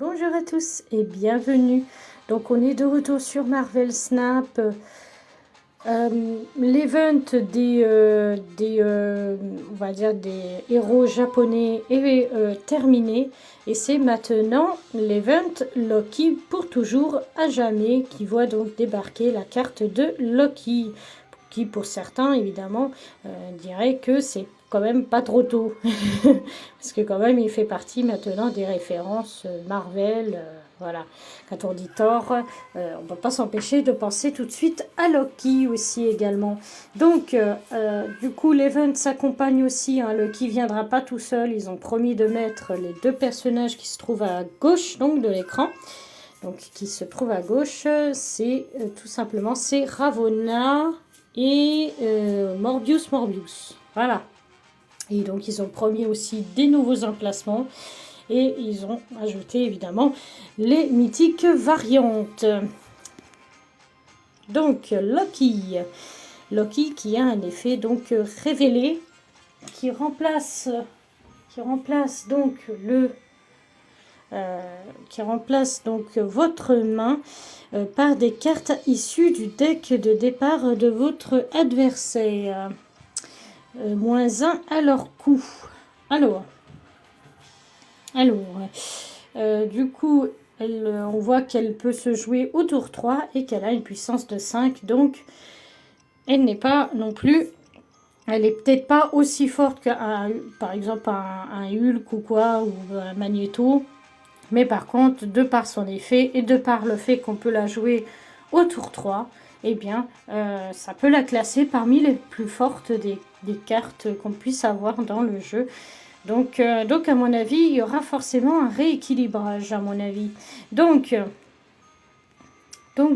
Bonjour à tous et bienvenue. Donc on est de retour sur Marvel Snap. L'event on va dire des héros japonais est terminé et c'est maintenant l'event Loki pour toujours à jamais qui voit donc débarquer la carte de Loki, qui pour certains évidemment dirait que c'est quand même pas trop tôt parce que quand même il fait partie maintenant des références Marvel, voilà. Quand on dit Thor, on ne peut pas s'empêcher de penser tout de suite à Loki aussi également. Donc du coup l'event s'accompagne aussi, hein, Loki viendra pas tout seul, ils ont promis de mettre les deux personnages qui se trouvent à gauche donc de l'écran. Donc qui se trouvent à gauche, c'est tout simplement c'est Ravonna et Morbius. Voilà. Et donc ils ont promis aussi des nouveaux emplacements et ils ont ajouté évidemment les mythiques variantes. Donc Loki qui a un effet donc révélé qui remplace donc votre main par des cartes issues du deck de départ de votre adversaire. -1 à leur coût. Alors du coup, on voit qu'elle peut se jouer au tour 3 et qu'elle a une puissance de 5. Donc, elle n'est pas non plus... Elle est peut-être pas aussi forte qu'un, par exemple, un Hulk ou quoi, ou un Magneto. Mais par contre, de par son effet et de par le fait qu'on peut la jouer au tour 3, eh bien, ça peut la classer parmi les plus fortes des cartes qu'on puisse avoir dans le jeu. Donc à mon avis, il y aura forcément un rééquilibrage, à mon avis. Donc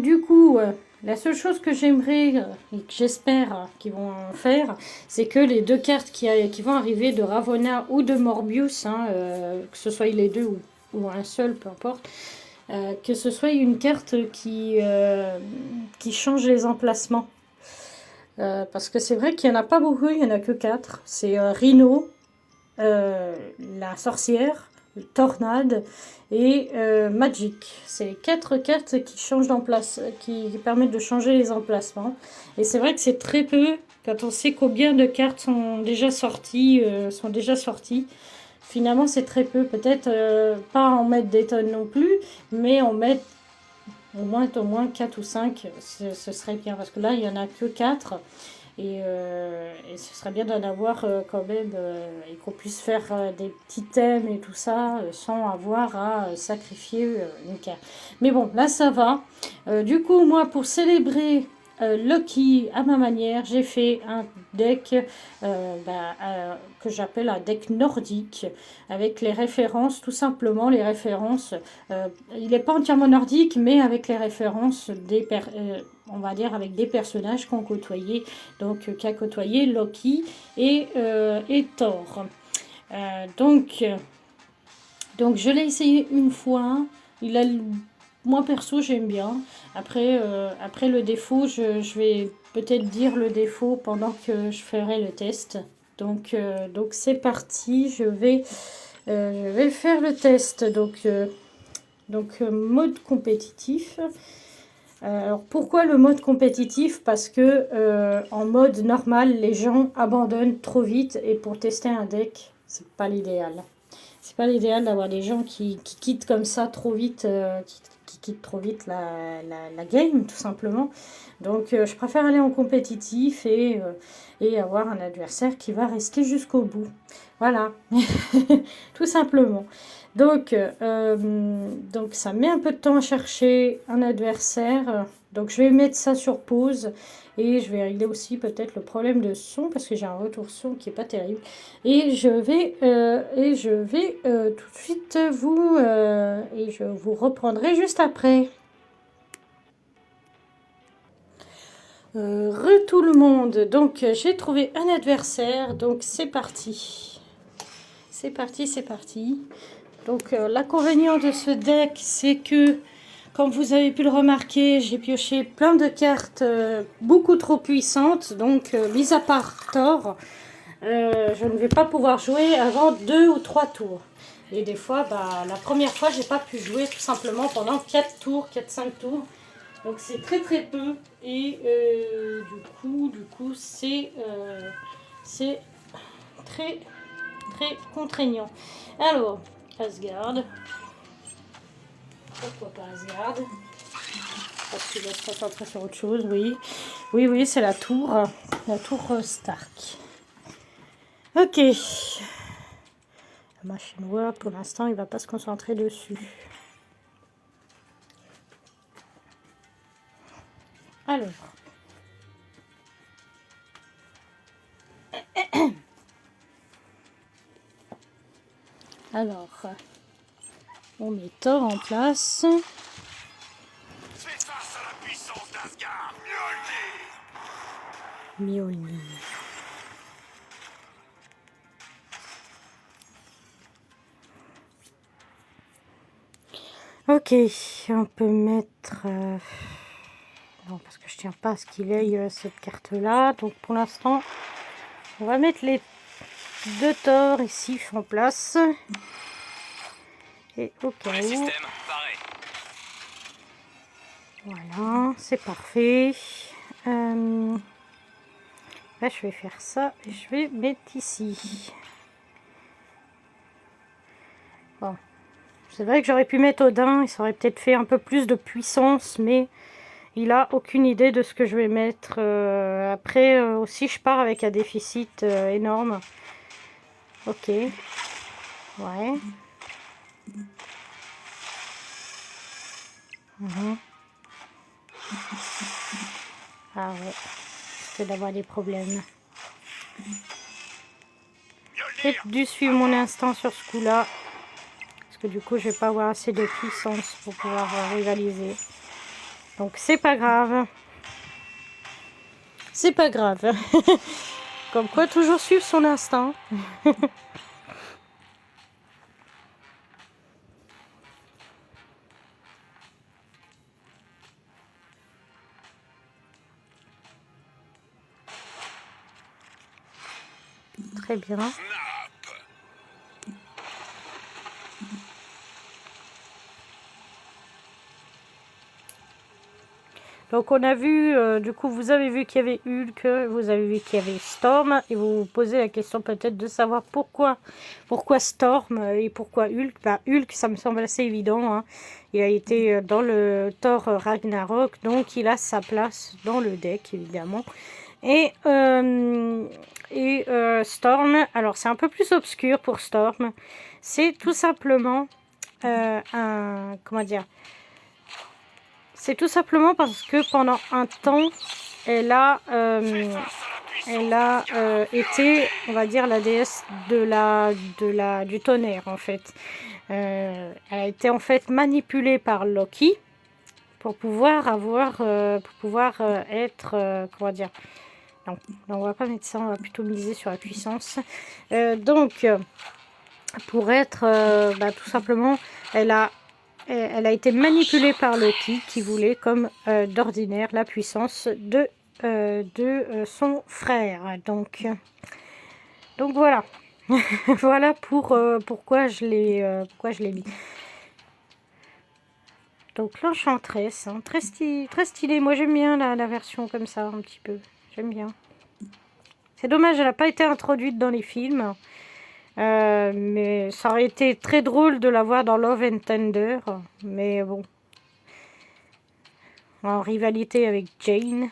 du coup, la seule chose que j'aimerais et que j'espère qu'ils vont faire, c'est que les deux cartes qui vont arriver de Ravonna ou de Morbius, hein, que ce soit les deux ou un seul, peu importe, que ce soit une carte qui change les emplacements. Parce que c'est vrai qu'il n'y en a pas beaucoup, il n'y en a que 4. C'est Rhino, la sorcière, Tornade et Magic. C'est 4 cartes qui changent qui permettent de changer les emplacements. Et c'est vrai que c'est très peu quand on sait combien de cartes sont déjà sorties. Finalement, c'est très peu. Peut-être pas en mettre des tonnes non plus, mais en mettre au moins 4 ou 5, ce serait bien. Parce que là, il n'y en a que 4. Et ce serait bien d'en avoir quand même, et qu'on puisse faire des petits thèmes et tout ça, sans avoir à sacrifier une carte. Mais bon, là, ça va. Du coup, moi, pour célébrer Loki à ma manière, j'ai fait un deck que j'appelle un deck nordique, avec les références, tout simplement les références. Il n'est pas entièrement nordique, mais avec les références on va dire avec des personnages qu'on côtoyait, donc qu'a côtoyé Loki et Thor. Donc je l'ai essayé une fois. Moi perso j'aime bien. Après le défaut, je vais peut-être dire le défaut pendant que je ferai le test. Donc c'est parti, je vais faire le test. Donc mode compétitif. Alors pourquoi le mode compétitif? Parce que en mode normal, les gens abandonnent trop vite et pour tester un deck, c'est pas l'idéal. C'est pas l'idéal d'avoir des gens qui quittent comme ça trop vite, qui quittent trop vite la game, tout simplement. Donc je préfère aller en compétitif et avoir un adversaire qui va rester jusqu'au bout. Voilà, tout simplement. Donc ça met un peu de temps à chercher un adversaire. Donc je vais mettre ça sur pause et je vais régler aussi peut-être le problème de son parce que j'ai un retour son qui est pas terrible. Et je vais tout de suite je vous reprendrai juste après. Tout le monde. Donc j'ai trouvé un adversaire. Donc c'est parti. C'est parti. Donc l'inconvénient de ce deck, c'est que, comme vous avez pu le remarquer, j'ai pioché plein de cartes beaucoup trop puissantes. Donc, mis à part Thor, je ne vais pas pouvoir jouer avant 2 ou 3 tours. Et des fois, bah, la première fois, j'ai pas pu jouer tout simplement pendant 4 tours, 4-5 tours. Donc c'est très très peu. Et du coup c'est très très contraignant. Alors, Asgard. Pourquoi pas Asgard? Parce qu'il va se concentrer sur autre chose, oui. Oui, oui, c'est la tour Stark. Ok. La machine Word, pour l'instant, il va pas se concentrer dessus. Alors. Alors, on met Thor en place. Fais face à la puissance d'Asgard, Mjolnir. Mjolnir. Ok, on peut mettre... Non, parce que je tiens pas à ce qu'il ait cette carte-là. Donc pour l'instant, on va mettre les 2 Thor ici en place. Et au cas où... Voilà, c'est parfait. Là, je vais faire ça et je vais mettre ici. Bon. C'est vrai que j'aurais pu mettre Odin, il aurait peut-être fait un peu plus de puissance, mais il a aucune idée de ce que je vais mettre. Après, aussi, je pars avec un déficit énorme. Ok. Ouais. Ah ouais. Je peux d'avoir des problèmes. J'ai dû suivre mon instinct sur ce coup-là. Parce que du coup, je vais pas avoir assez de puissance pour pouvoir rivaliser. Donc, c'est pas grave. C'est pas grave. Comme quoi, toujours suivre son instinct. Très bien. Donc on a vu, du coup vous avez vu qu'il y avait Hulk, vous avez vu qu'il y avait Storm, et vous vous posez la question peut-être de savoir pourquoi Storm et pourquoi Hulk. Bah, Hulk, ça me semble assez évident, hein. Il a été dans le Thor Ragnarok, donc il a sa place dans le deck évidemment. Et Storm, alors c'est un peu plus obscur pour Storm, c'est tout simplement comment dire, c'est tout simplement parce que pendant un temps, elle a été, on va dire, la déesse du tonnerre, en fait. Elle a été en fait manipulée par Loki pour pouvoir être, comment dire. Non, on va pas mettre ça, on va plutôt miser sur la puissance. Donc, pour être, tout simplement, elle a été manipulée par Loki qui voulait, comme d'ordinaire, la puissance de son frère. Donc voilà. Voilà pourquoi je l'ai mis. Donc l'Enchantress, hein, très stylé. Moi j'aime bien la version comme ça, un petit peu. J'aime bien. C'est dommage, elle n'a pas été introduite dans les films. Mais ça aurait été très drôle de la voir dans Love and Thunder. Mais bon. En rivalité avec Jane.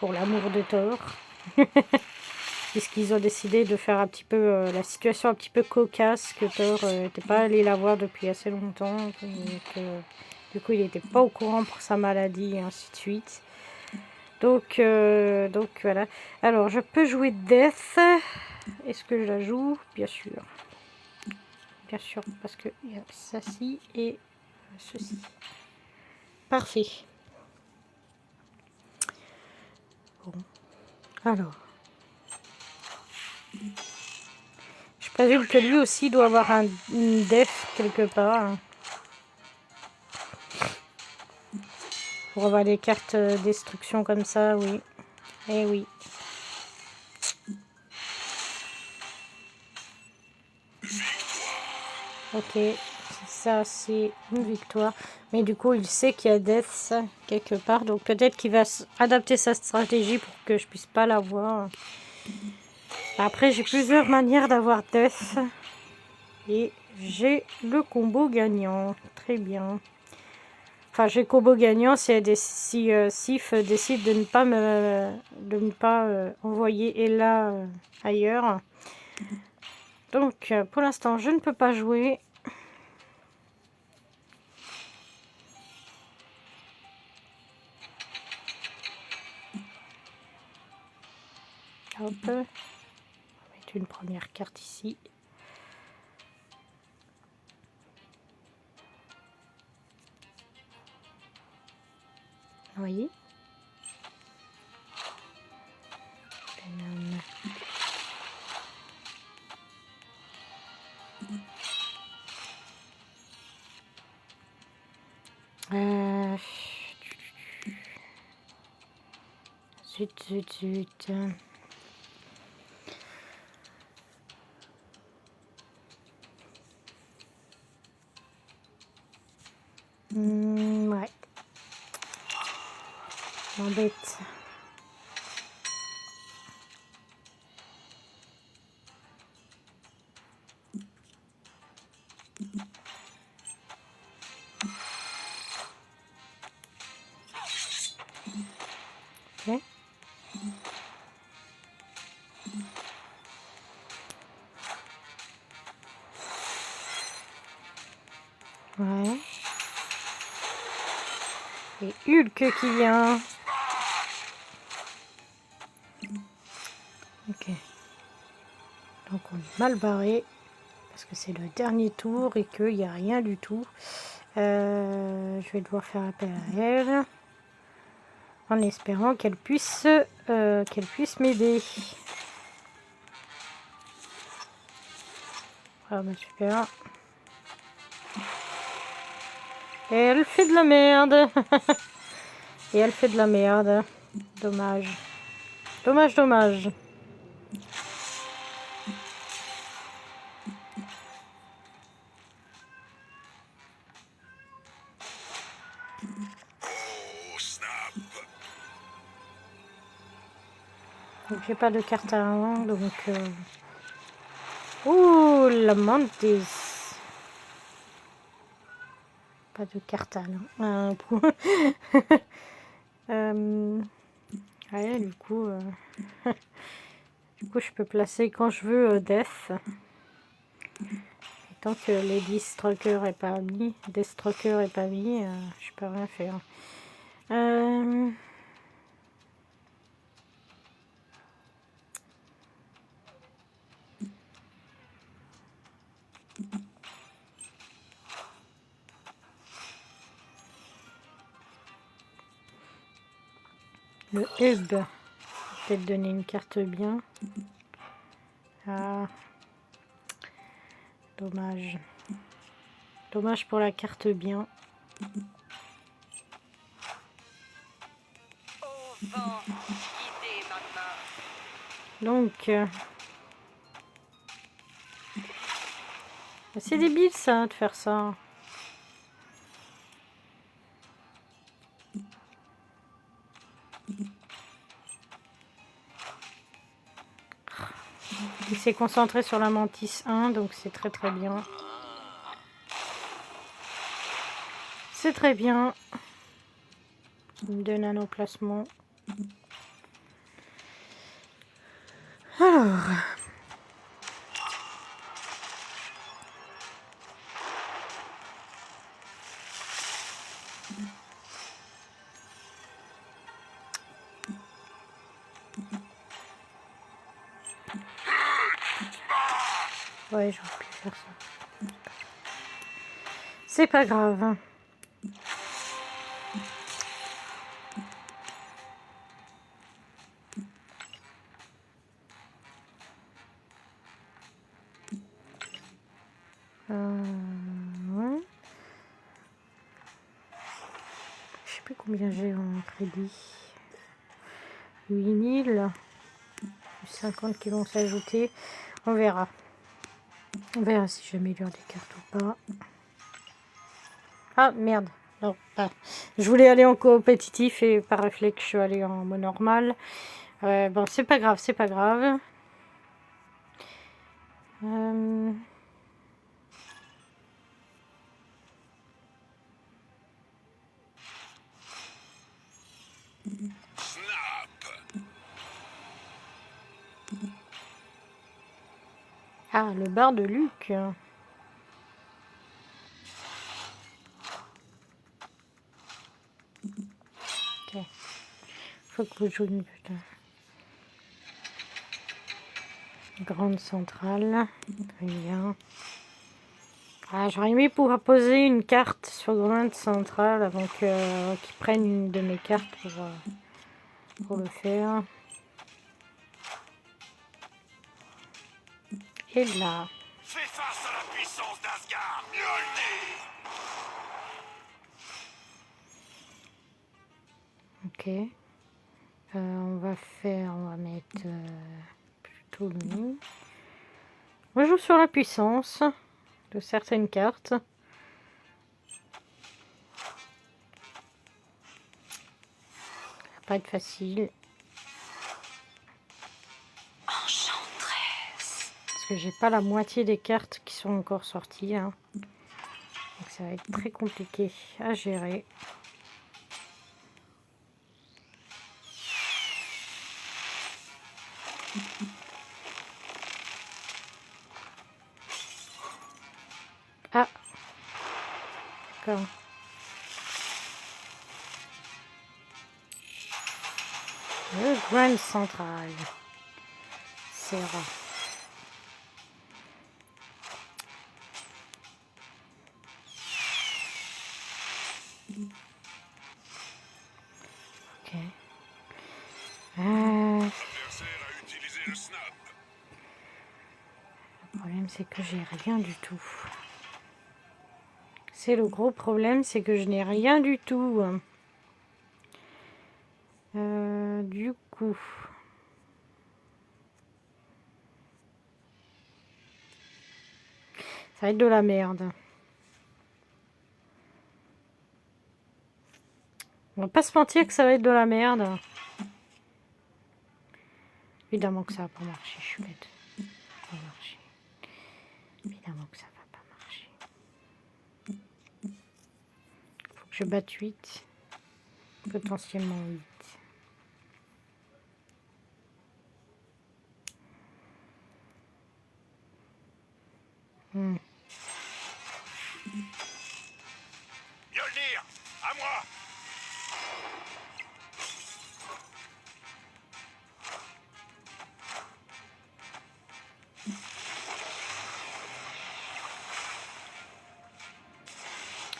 Pour l'amour de Thor. Puisqu'ils ont décidé de faire un petit peu la situation un petit peu cocasse. Que Thor n'était pas allé la voir depuis assez longtemps. Donc, du coup, il n'était pas au courant pour sa maladie et ainsi de suite. Donc voilà. Alors, je peux jouer Death. Est-ce que je la joue? Bien sûr. Bien sûr, parce qu'il y a ceci et ceci. Parfait. Bon. Alors. Je présume que lui aussi doit avoir une def quelque part. Pour avoir des cartes destruction comme ça, oui. Eh oui. Ok, ça c'est une victoire. Mais du coup, il sait qu'il y a Death quelque part. Donc peut-être qu'il va adapter sa stratégie pour que je puisse pas l'avoir. Après, j'ai plusieurs manières d'avoir Death. Et j'ai le combo gagnant. Très bien. Enfin, j'ai le combo gagnant si Sif décide de ne pas envoyer Ella ailleurs. Donc, pour l'instant, je ne peux pas jouer. Hop. On va mettre une première carte ici. Vous voyez? Zut, zut, zut. Ouais. M'embête. Ok. Ouais. Et Hulk qui vient. Ok. Donc on est mal barré. Parce que c'est le dernier tour et qu'il n'y a rien du tout. Je vais devoir faire appel à elle. En espérant qu'elle puisse m'aider. Ah bah super. Et elle fait de la merde. Et elle fait de la merde. Dommage. Dommage, dommage. Oh, snap. Donc j'ai pas de carte à la main, donc... Ouh, la mantis. Pas de carte à la main. Ouais, du coup... Du coup, je peux placer quand je veux Death. Et tant que Lady Stroker est pas mis, Deathstroker est pas mis, je peux rien faire. Le hub. Peut-être donner une carte bien. Ah. Dommage. Dommage pour la carte bien. Donc... c'est débile ça, de faire ça. Il s'est concentré sur la Mantis 1, donc c'est très très bien. C'est très bien. De nanoplacement. Alors. Ouais, j'aurais pu faire ça. C'est pas grave. Ouais. Je sais plus combien j'ai en crédit. 8000. 50 qui vont s'ajouter. On verra. On verra si j'améliore les cartes ou pas. Ah, merde. Non, ah. Je voulais aller en compétitif et par réflexe, je suis allée en mode normal. Bon, c'est pas grave, c'est pas grave. Ah, le bar de Luc. Ok. Faut que vous jouiez une putain. Grande centrale. Très bien. Ah, j'aurais aimé pouvoir poser une carte sur grande centrale avant qu'ils prennent une de mes cartes pour le faire. Et là. Fais face à la puissance d'Asgard, Mjolnir. Ok. On va mettre plutôt le nom. On joue sur la puissance de certaines cartes. Ça va pas être facile. Enchantresse. Parce que j'ai pas la moitié des cartes qui sont encore sorties. Hein. Donc ça va être très compliqué à gérer. Ah, d'accord. Le Grand Central. C'est rare. Ok. L'adversaire a utilisé le snap. Le problème, c'est que j'ai rien du tout. C'est le gros problème, c'est que je n'ai rien du tout. Du coup... Ça va être de la merde. On va pas se mentir que ça va être de la merde. Évidemment que ça va pas marcher, je suis bête. Ça va pas marcher. Évidemment que ça va pas marcher. Faut que je batte 8. Potentiellement 8. Mjolnir, à moi.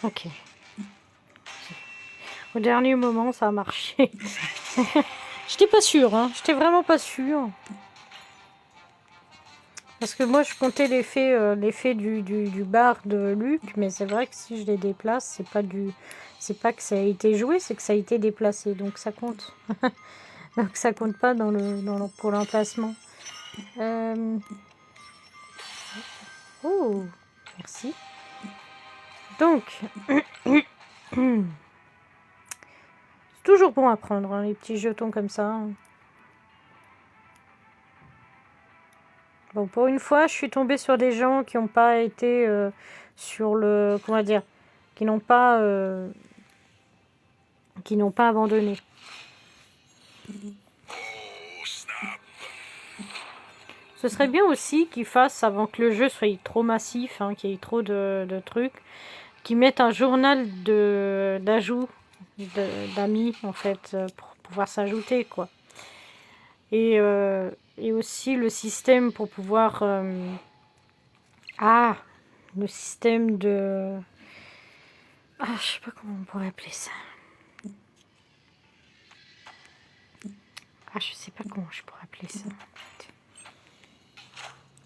Ok. Au dernier moment, ça a marché. J'étais pas sûre, hein. J'étais vraiment pas sûre. Parce que moi, je comptais l'effet du bar de Luc, mais c'est vrai que si je les déplace, c'est pas que ça a été joué, c'est que ça a été déplacé, donc ça compte. Donc ça compte pas pour l'emplacement. Oh, merci. Donc, c'est toujours bon à prendre, hein, les petits jetons comme ça. Bon, pour une fois, je suis tombée sur des gens qui n'ont pas été sur le... Comment dire? Qui n'ont pas abandonné. Oh, snap. Ce serait bien aussi qu'ils fassent, avant que le jeu soit trop massif, hein, qu'il y ait trop de trucs, qu'ils mettent un journal d'ajout d'amis, en fait, pour pouvoir s'ajouter, quoi. Et aussi le système pour pouvoir... le système de... Ah, je sais pas comment on pourrait appeler ça. Ah, je sais pas comment je pourrais appeler ça.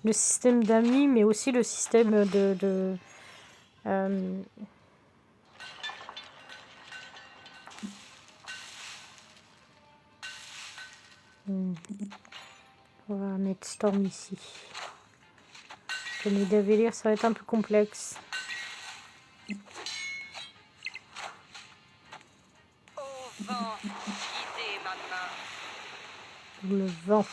Le système d'amis, mais aussi le système on va mettre Storm ici. que Nidavellir, ça va être un peu complexe. Au vent, guidez ma main. Le vent.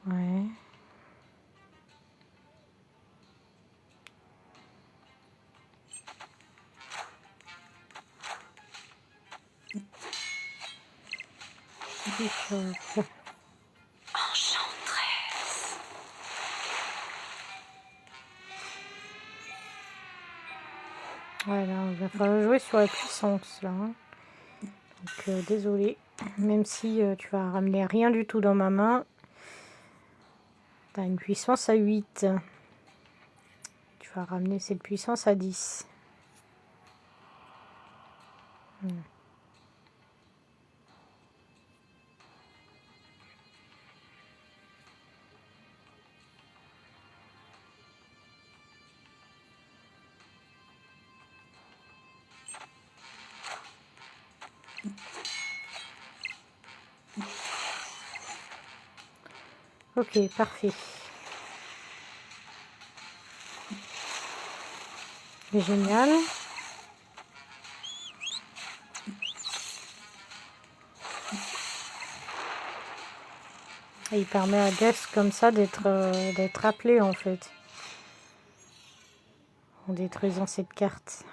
Ouais. Bishop. Enchanteresse. Ouais, là, il va falloir jouer sur la puissance, là. Hein. Donc, désolé. Même si tu vas ramener rien du tout dans ma main. Tu as une puissance à 8. Tu vas ramener cette puissance à 10. Ok, parfait. Génial. Et il permet à Death comme ça d'être appelé en fait. En détruisant cette carte.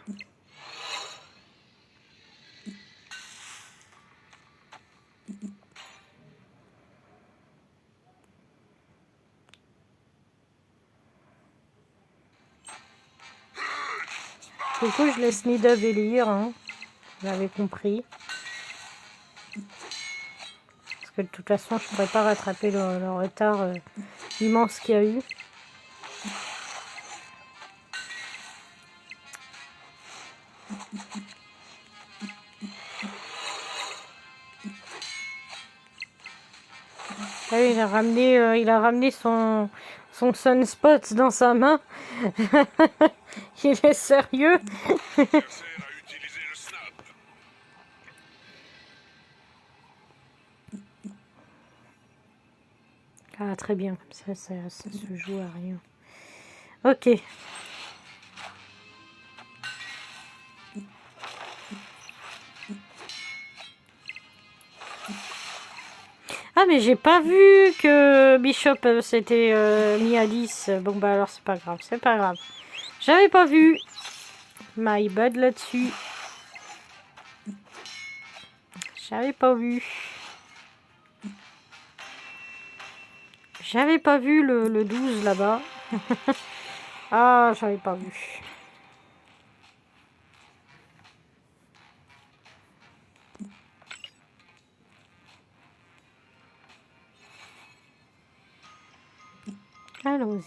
Du coup, je laisse Nidavellir, hein. Vous l'avez compris. Parce que de toute façon, je ne pourrais pas rattraper le retard immense qu'il y a eu. Ah oui, il a ramené son sunspot dans sa main. Il est sérieux. Adversaire a utilisé le snap. Ah, très bien, comme ça se joue à rien. Ok. Ah, mais j'ai pas vu que Bishop s'était mis à 10. Bon, bah alors c'est pas grave, c'est pas grave. J'avais pas vu. My bad là-dessus. J'avais pas vu. J'avais pas vu le 12 là-bas. Ah, j'avais pas vu. Allons-y.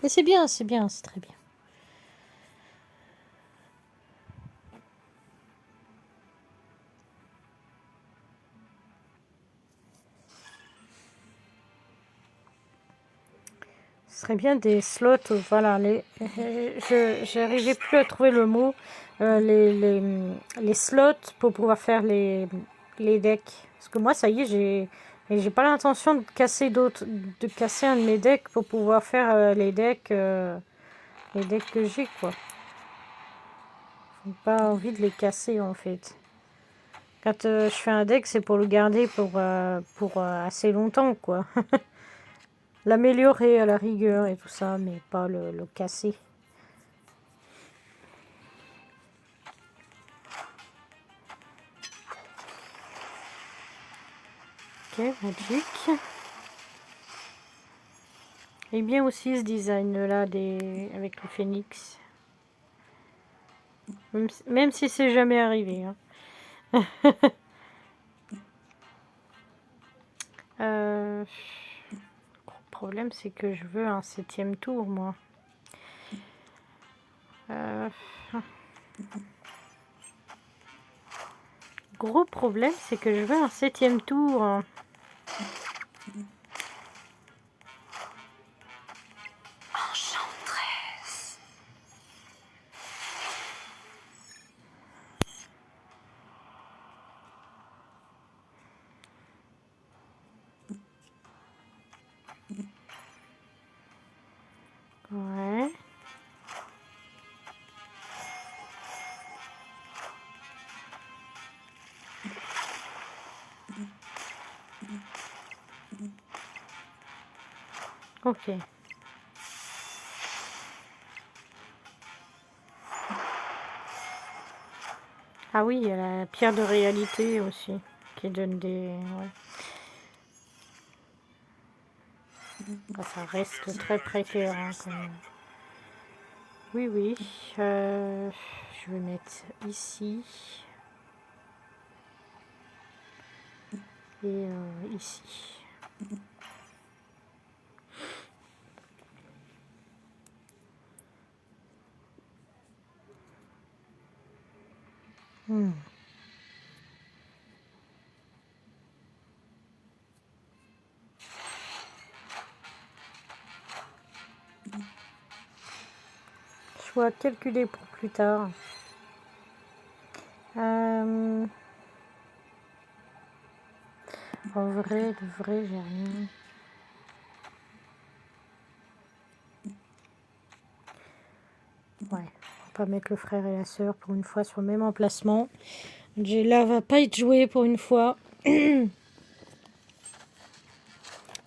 Mais c'est bien, c'est bien, c'est très bien. Ce serait bien des slots, voilà, j'arrivais plus à trouver le mot, les slots pour pouvoir faire les decks. Parce que moi, ça y est, j'ai pas l'intention de casser de casser un de mes decks pour pouvoir faire les decks que j'ai, quoi. J'ai pas envie de les casser, en fait. Quand je fais un deck, c'est pour le garder pour assez longtemps, quoi. L'améliorer à la rigueur et tout ça, mais pas le casser. Ok, magique. Et bien aussi ce design là avec le phénix. Même si c'est jamais arrivé. Hein. Le problème c'est que je veux un 7e tour moi. Gros problème c'est que je veux un 7e tour. Enchanteresse. Ok. Ah oui, il y a la pierre de réalité aussi, qui donne des... Ouais. Ah, ça reste très précaire, hein, quand même. Oui, oui. Je vais mettre ici. Et ici. Hmm. Je vois calculer pour plus tard. En vrai, de vrai, j'ai rien. Ouais, on va pas mettre le frère et la sœur pour une fois sur le même emplacement. Angela va pas être jouée pour une fois.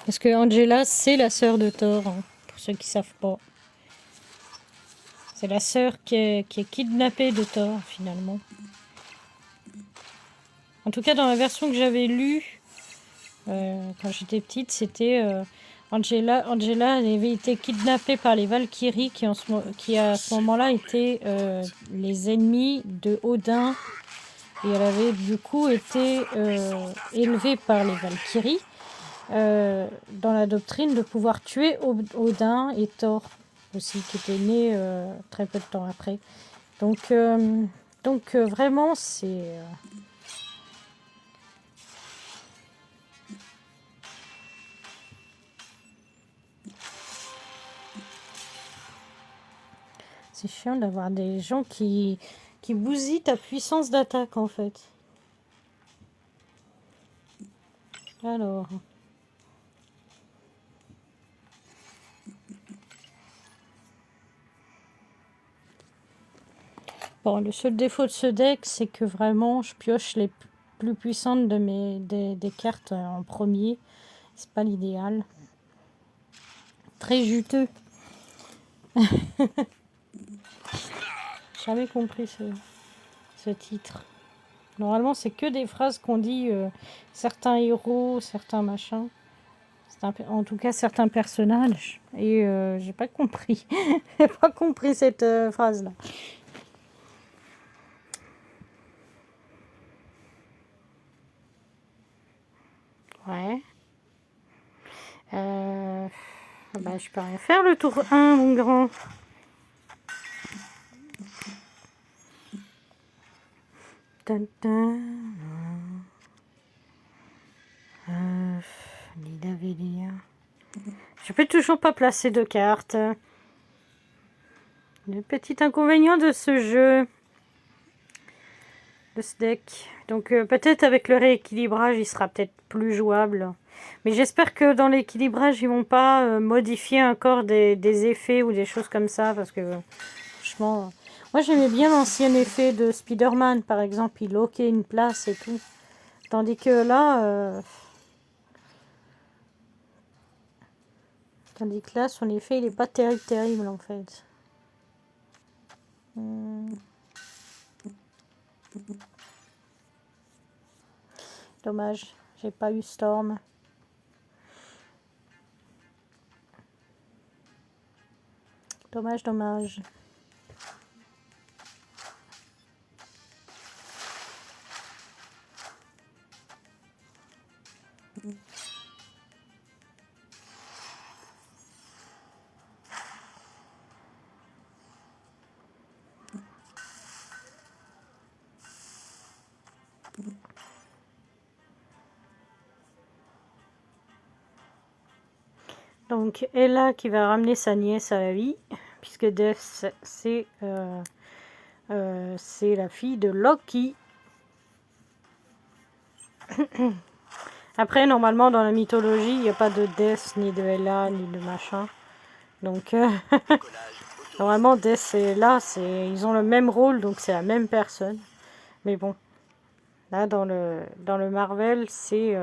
Parce que Angela, c'est la sœur de Thor, hein, pour ceux qui savent pas. C'est la sœur qui est kidnappée de Thor, finalement. En tout cas, dans la version que j'avais lue, quand j'étais petite, c'était Angela avait été kidnappée par les Valkyries qui à ce moment-là étaient les ennemis de Odin. Et elle avait du coup été élevée par les Valkyries dans la doctrine de pouvoir tuer Odin et Thor aussi, qui était né très peu de temps après. Donc vraiment, c'est chiant d'avoir des gens qui bousillent ta puissance d'attaque, en fait. Alors, bon, le seul défaut de ce deck, c'est que vraiment, je pioche les plus puissantes des cartes en premier. C'est pas l'idéal. Très juteux. Jamais compris ce titre. Normalement, c'est que des phrases qu'on dit certains héros, certains machins. En tout cas, certains personnages. Et j'ai pas compris. J'ai pas compris cette phrase-là. Ouais. Bah, je peux rien faire le tour 1, mon grand. Dun, dun. Nidavellir. Je peux toujours pas placer de cartes. Le petit inconvénient de ce jeu. De ce deck. Donc peut-être avec le rééquilibrage, il sera peut-être plus jouable. Mais j'espère que dans l'équilibrage, ils vont pas modifier encore des effets ou des choses comme ça. Parce que franchement, moi j'aimais bien l'ancien effet de Spider-Man, par exemple. Il loquait une place et tout. Tandis que là... son effet, il est pas terrible en fait. Dommage, j'ai pas eu Storm. Dommage. Donc Ella qui va ramener sa nièce à la vie, puisque Death c'est la fille de Loki. Après, normalement, dans la mythologie, il n'y a pas de Death, ni de Ella, ni de machin. Donc, normalement, Death et Ella, ils ont le même rôle, donc c'est la même personne. Mais bon, là, dans le Marvel, c'est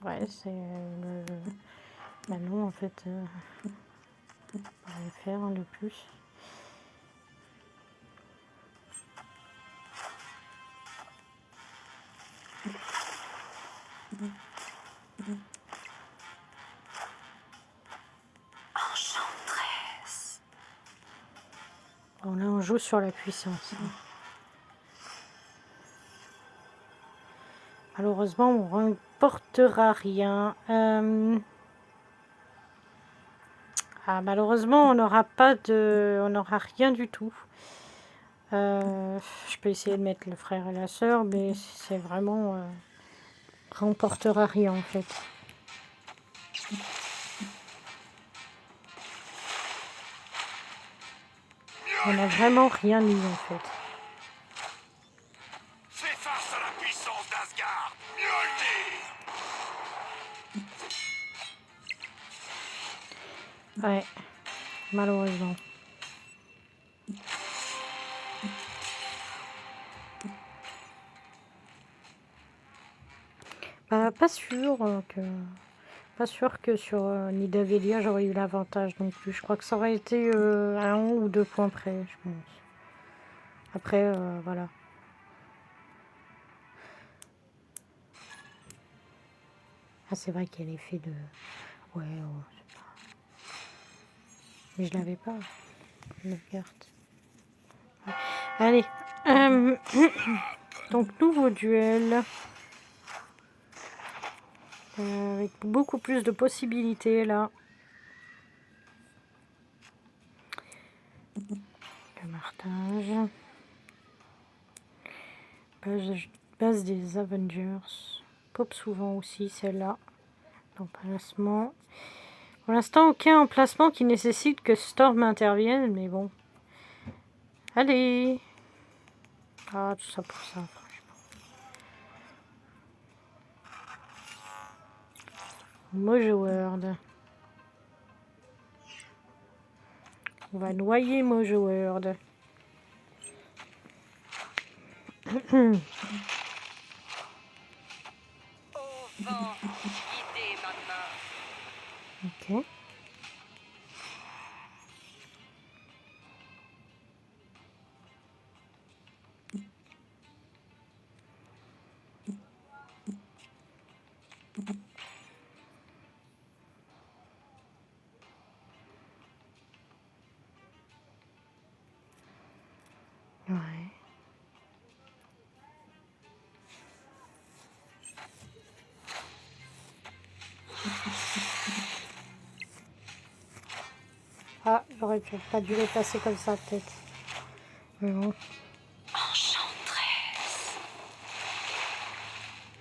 Ouais, c'est le... Bah non, en fait, on va le faire le plus. Enchantresse. Bon, là, on joue sur la puissance. Malheureusement, on ne remportera rien. Ah, malheureusement, on n'aura pas de... On n'aura rien du tout. Je peux essayer de mettre le frère et la sœur, mais c'est vraiment... remportera rien, en fait. On n'a vraiment rien mis, en fait. Fais face à la puissance d'Asgard. Mjolnir. Ouais, malheureusement. Bah, pas sûr que sur Nidavellia j'aurais eu l'avantage non plus. Je crois que ça aurait été à 1 ou 2 points près, je pense. Après, voilà. Ah, c'est vrai qu'il y a l'effet de... Ouais, oh, je sais pas. Mais je l'avais pas, la carte. Ouais. Allez. Donc, nouveau duel. Avec beaucoup plus de possibilités, là. Le martage. Base des Avengers. Pop souvent aussi, celle-là. Emplacement. Pour l'instant, aucun emplacement qui nécessite que Storm intervienne, mais bon. Allez. Ah, tout ça pour ça, franchement. Mojo World. On va noyer Mojo World. Au vent, guidez ma main. Ok. Ouais. Ah, j'aurais pas dû les passer comme ça, peut-être. Mais bon. Enchantresse.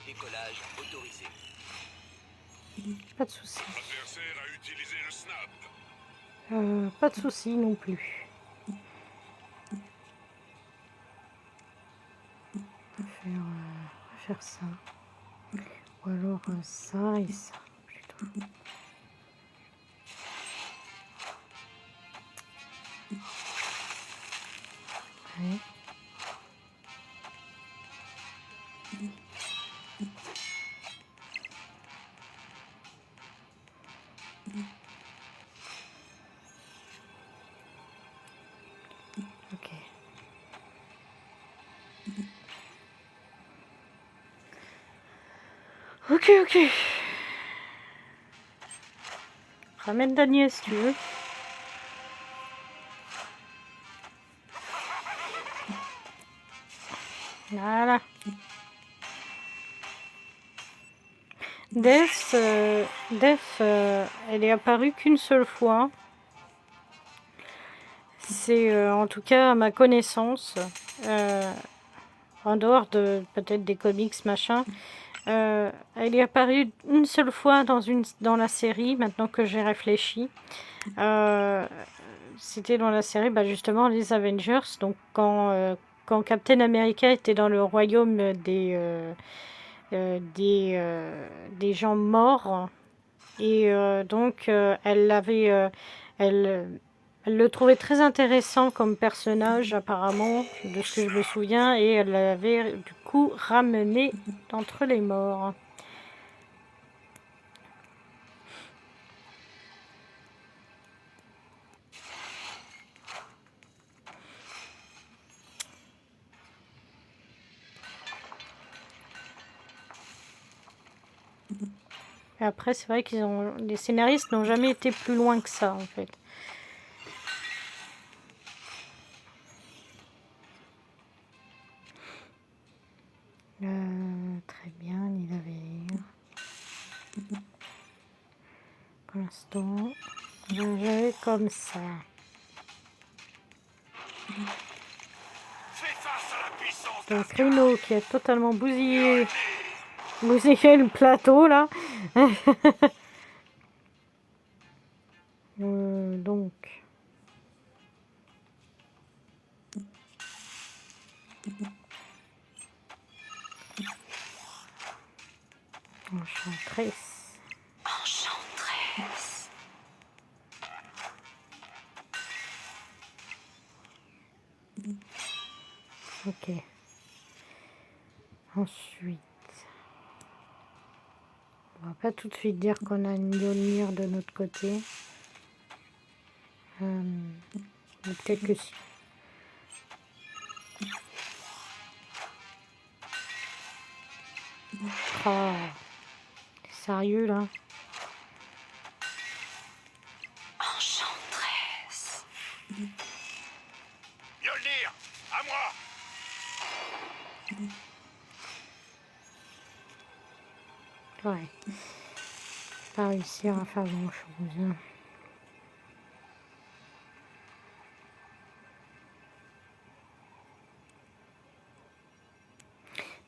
Décollage autorisé. Pas de soucis. L'adversaire a utilisé le snap. Pas de soucis non plus. On va faire ça. Ou alors ça et ça, plutôt. Ouais. Ok. Ok. Ramène Daniel si tu veux. Voilà. Death, elle est apparue qu'une seule fois. C'est en tout cas à ma connaissance, en dehors de peut-être des comics machin. Elle est apparue une seule fois dans la série, maintenant que j'ai réfléchi. C'était dans la série, bah, justement, les Avengers. Donc, quand Captain America était dans le royaume des gens morts. Et donc, elle le trouvait très intéressant comme personnage, apparemment, de ce que je me souviens. Et elle l'avait, du coup, ramené d'entre les morts. Et après, c'est vrai les scénaristes n'ont jamais été plus loin que ça, en fait. Très bien, il avait... Pour l'instant, je vais comme ça. Fais face à la puissance Donc d'Asgard. Rhino qui a totalement bousillé le plateau, là. Donc... Enchantress. Enchantresse. Ok. Ensuite... On va pas tout de suite dire qu'on a une Mjolnir de notre côté. Mais peut-être que si. Oh, sérieux là? Enchantresse. Mjolnir, à moi. Ouais. Pas réussir à faire grand chose.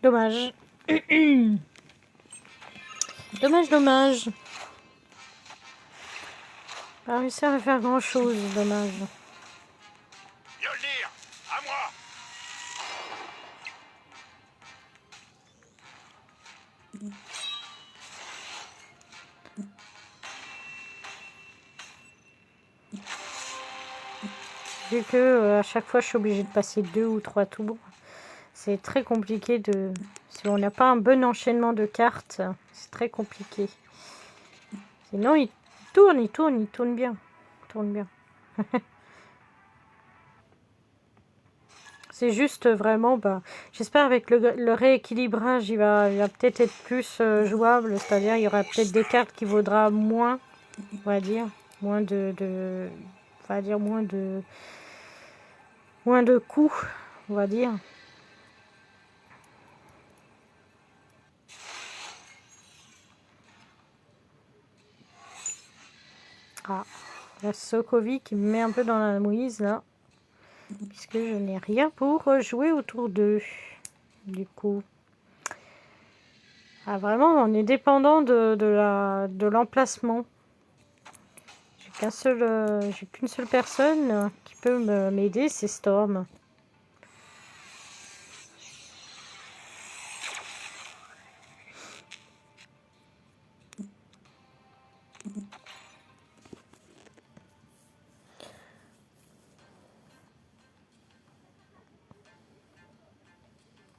Dommage. Dommage. Pas réussir à faire grand chose, dommage. Mjolnir, à moi. Vu que à chaque fois je suis obligée de passer 2 ou 3 tours, c'est très compliqué de... Si on n'a pas un bon enchaînement de cartes, c'est très compliqué. Sinon il tourne bien. C'est juste vraiment, j'espère avec le rééquilibrage, il va peut-être être plus jouable, c'est-à-dire il y aura peut-être des cartes qui vaudra moins, on va dire, moins on va dire moins de coups, on va dire. Ah, la Sokovie qui me met un peu dans la mouise là, puisque je n'ai rien pour jouer autour d'eux, du coup. Ah vraiment, on est dépendant de l'emplacement. J'ai qu'une seule personne qui peut m'aider, c'est Storm.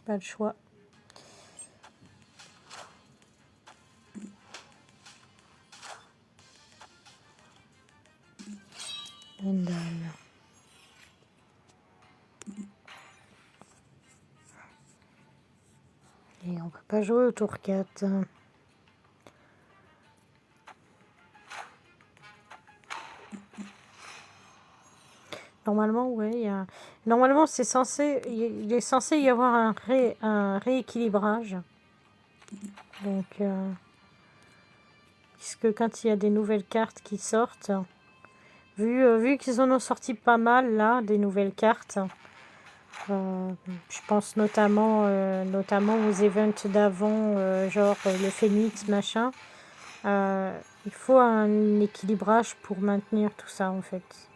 Pas le choix. London. Et on peut pas jouer au tour 4. Normalement, ouais, normalement, il est censé y avoir un rééquilibrage. Donc, puisque quand il y a des nouvelles cartes qui sortent, vu qu'ils en ont sorti pas mal là, des nouvelles cartes, je pense notamment aux events d'avant, genre le Phoenix, machin. Il faut un équilibrage pour maintenir tout ça en fait.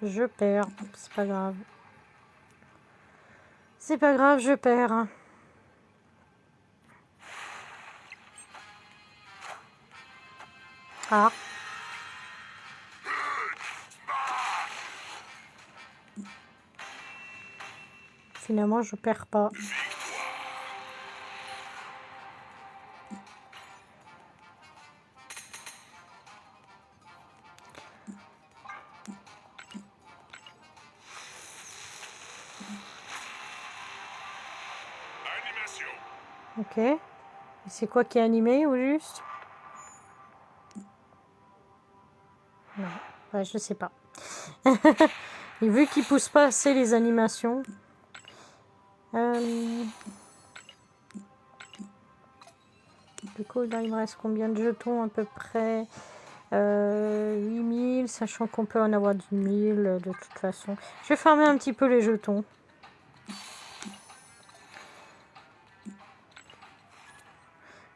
Je perds. C'est pas grave. C'est pas grave, je perds. Ah. Finalement, je perds pas. Ok. Et c'est quoi qui est animé au juste? Non, ouais, je sais pas. Et vu qu'ils poussent pas assez les animations. Du coup, là, il me reste combien de jetons à peu près? 8000, sachant qu'on peut en avoir 10 000 de toute façon. Je vais farmer un petit peu les jetons.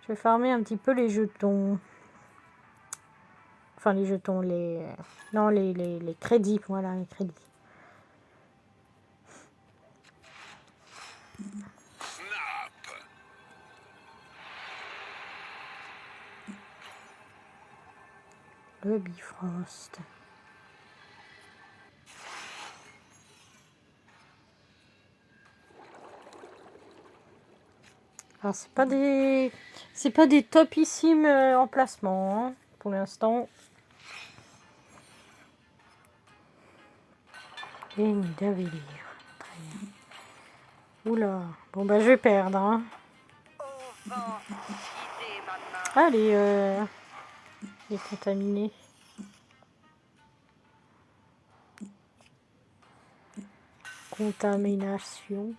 Je vais farmer un petit peu les jetons. Enfin, les jetons, les... Non, les crédits, voilà, les crédits. Snap. Le Bifrost. Alors, c'est pas des topissimes emplacements, hein, pour l'instant. Et Nidavellir. Très bien. Oula. Bon, bah, je vais perdre, hein. Au vent, guidez ma main. Ah, les contaminés. Contamination.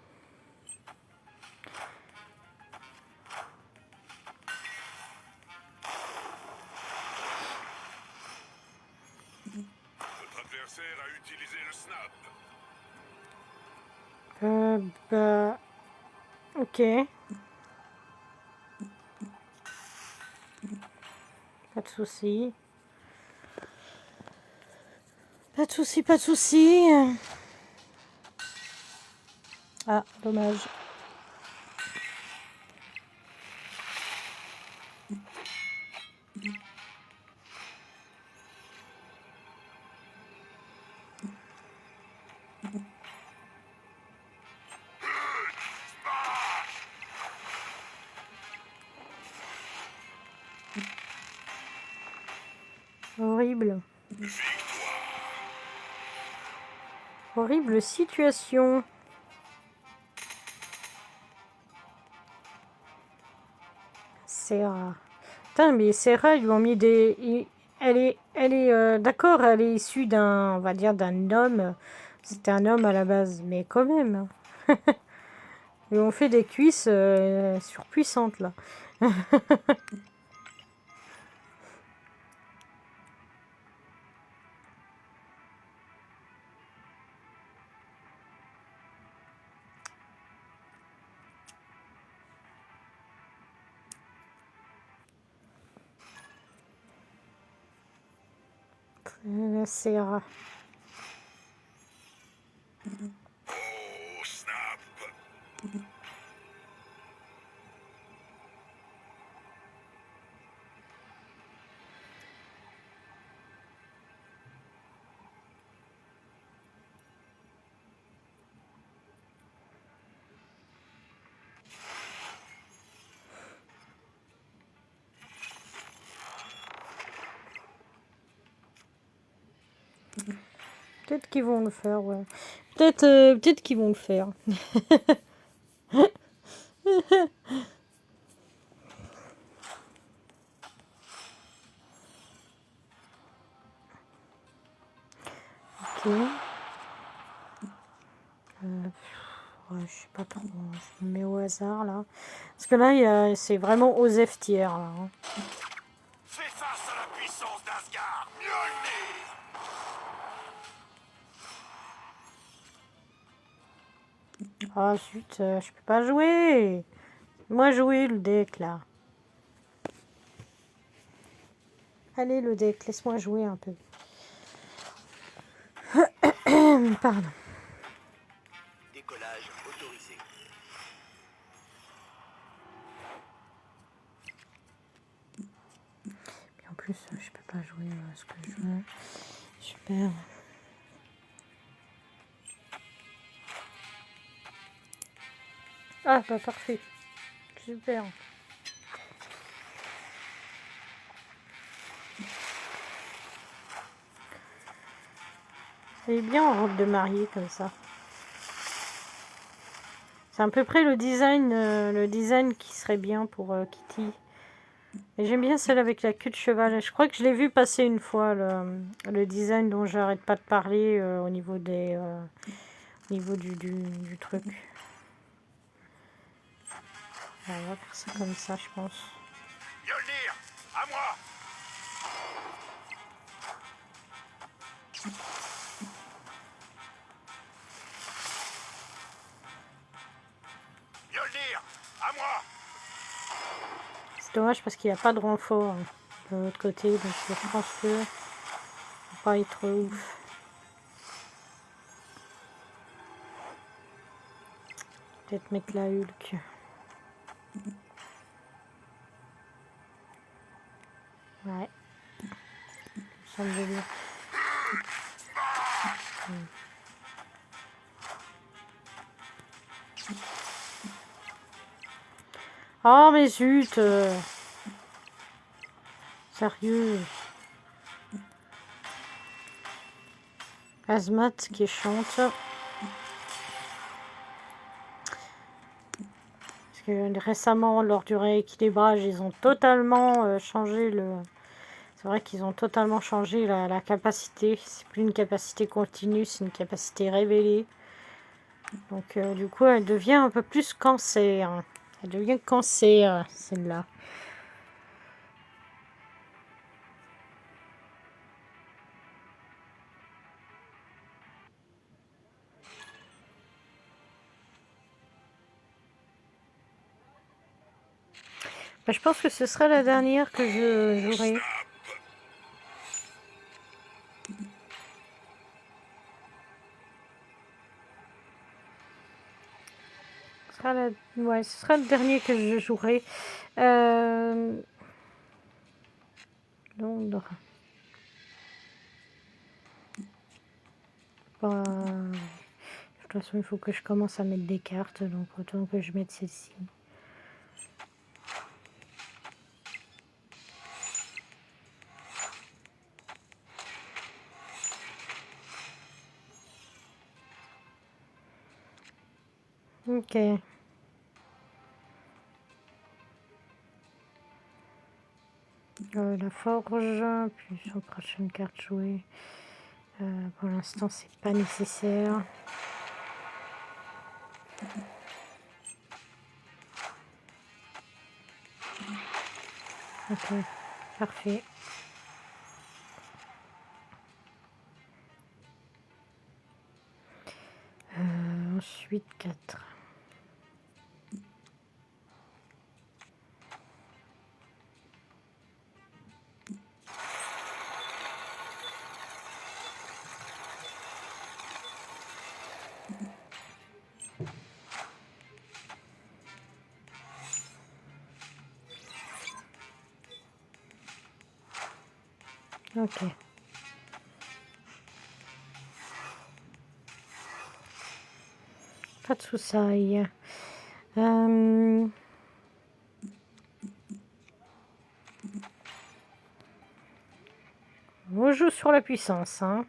Votre adversaire a utilisé le snap. Bah... Ok. Pas de souci. Pas de souci, pas de souci. Ah, dommage. Horrible. Horrible situation. Serra. Putain, mais Serra, ils lui ont mis des... Elle est d'accord, elle est issue d'un, on va dire, d'un homme. C'était un homme à la base, mais quand même. Ils lui ont fait des cuisses surpuissantes, là. Serra. Oh, snap. Peut-être qu'ils vont le faire, ouais. Peut-être qu'ils vont le faire. Ok. Ouais, je sais pas trop. Je me mets au hasard, là. Parce que là, c'est vraiment aux F tiers, là, hein. Fais face à la puissance d'Asgard. Mjolnir. Ah, zut, je peux pas jouer. Moi, jouer le deck, là. Allez, le deck, laisse-moi jouer un peu. Pardon. Décollage autorisé. Puis en plus, je peux pas jouer ce que je veux. Super. Ah, bah parfait. Super. Elle est bien en robe de mariée comme ça. C'est à peu près le design qui serait bien pour Kitty. Et j'aime bien celle avec la queue de cheval. Je crois que je l'ai vu passer une fois, le design dont j'arrête pas de parler au niveau du truc. Alors, on va faire ça comme ça, je pense. Mjolnir, à moi. Mjolnir, à moi. C'est dommage parce qu'il n'y a pas de renfort de l'autre côté, donc je pense que ça va pas être ouf. Peut-être mettre la Hulk. Ouais. Ça me semble bien. Oh mais zut sérieux. Azmat qui chante. Parce que récemment, lors du rééquilibrage, ils ont totalement changé le... C'est vrai qu'ils ont totalement changé la capacité. C'est plus une capacité continue, c'est une capacité révélée. Donc du coup, elle devient un peu plus cancer. Elle devient cancer, celle-là. Bah, je pense que ce sera la dernière que je jouerai. Ouais, ce sera le dernier que je jouerai. Londres. Bah, de toute façon, il faut que je commence à mettre des cartes, donc autant que je mette celle-ci. Ok. La forge, puis sur prochaine carte jouée. Pour l'instant, c'est pas nécessaire. Ok, parfait. Ensuite, 4. Ok. Pas de soucis. On joue sur la puissance, hein.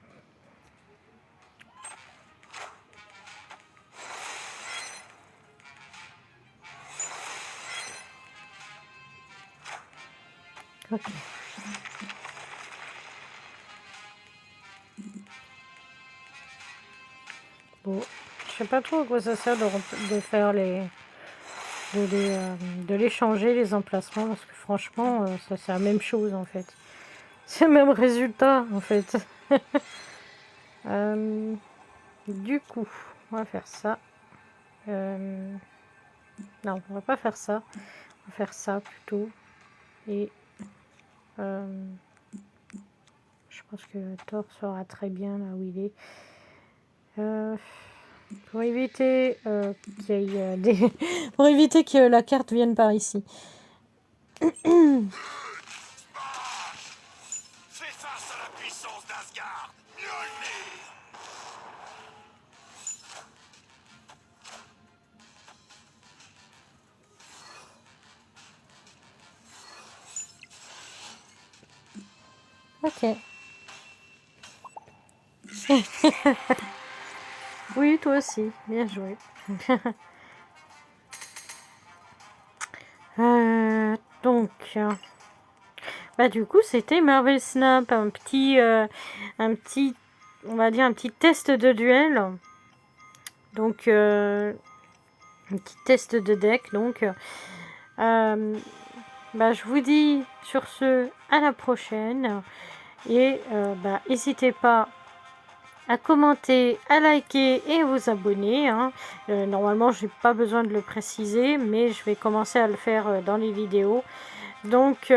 Ok. Bon, je sais pas trop à quoi ça sert de faire de les changer les emplacements parce que franchement, ça c'est la même chose en fait. C'est le même résultat en fait. Du coup, on va faire ça. Non, on va pas faire ça. On va faire ça plutôt. Et je pense que Thor sera très bien là où il est. Pour éviter qu'il y ait des... pour éviter que la carte vienne par ici. Fais face à la puissance d'Asgard. Mjolnir. Ok. Oui, toi aussi. Bien joué. bah du coup, c'était Marvel Snap, un petit, on va dire un petit test de duel. Donc, un petit test de deck. Donc, bah, je vous dis sur ce, à la prochaine. Et bah, n'hésitez pas à commenter, à liker et à vous abonner. Hein. Normalement, je n'ai pas besoin de le préciser, mais je vais commencer à le faire dans les vidéos. Donc,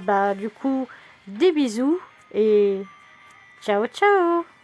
bah, du coup, des bisous et ciao, ciao!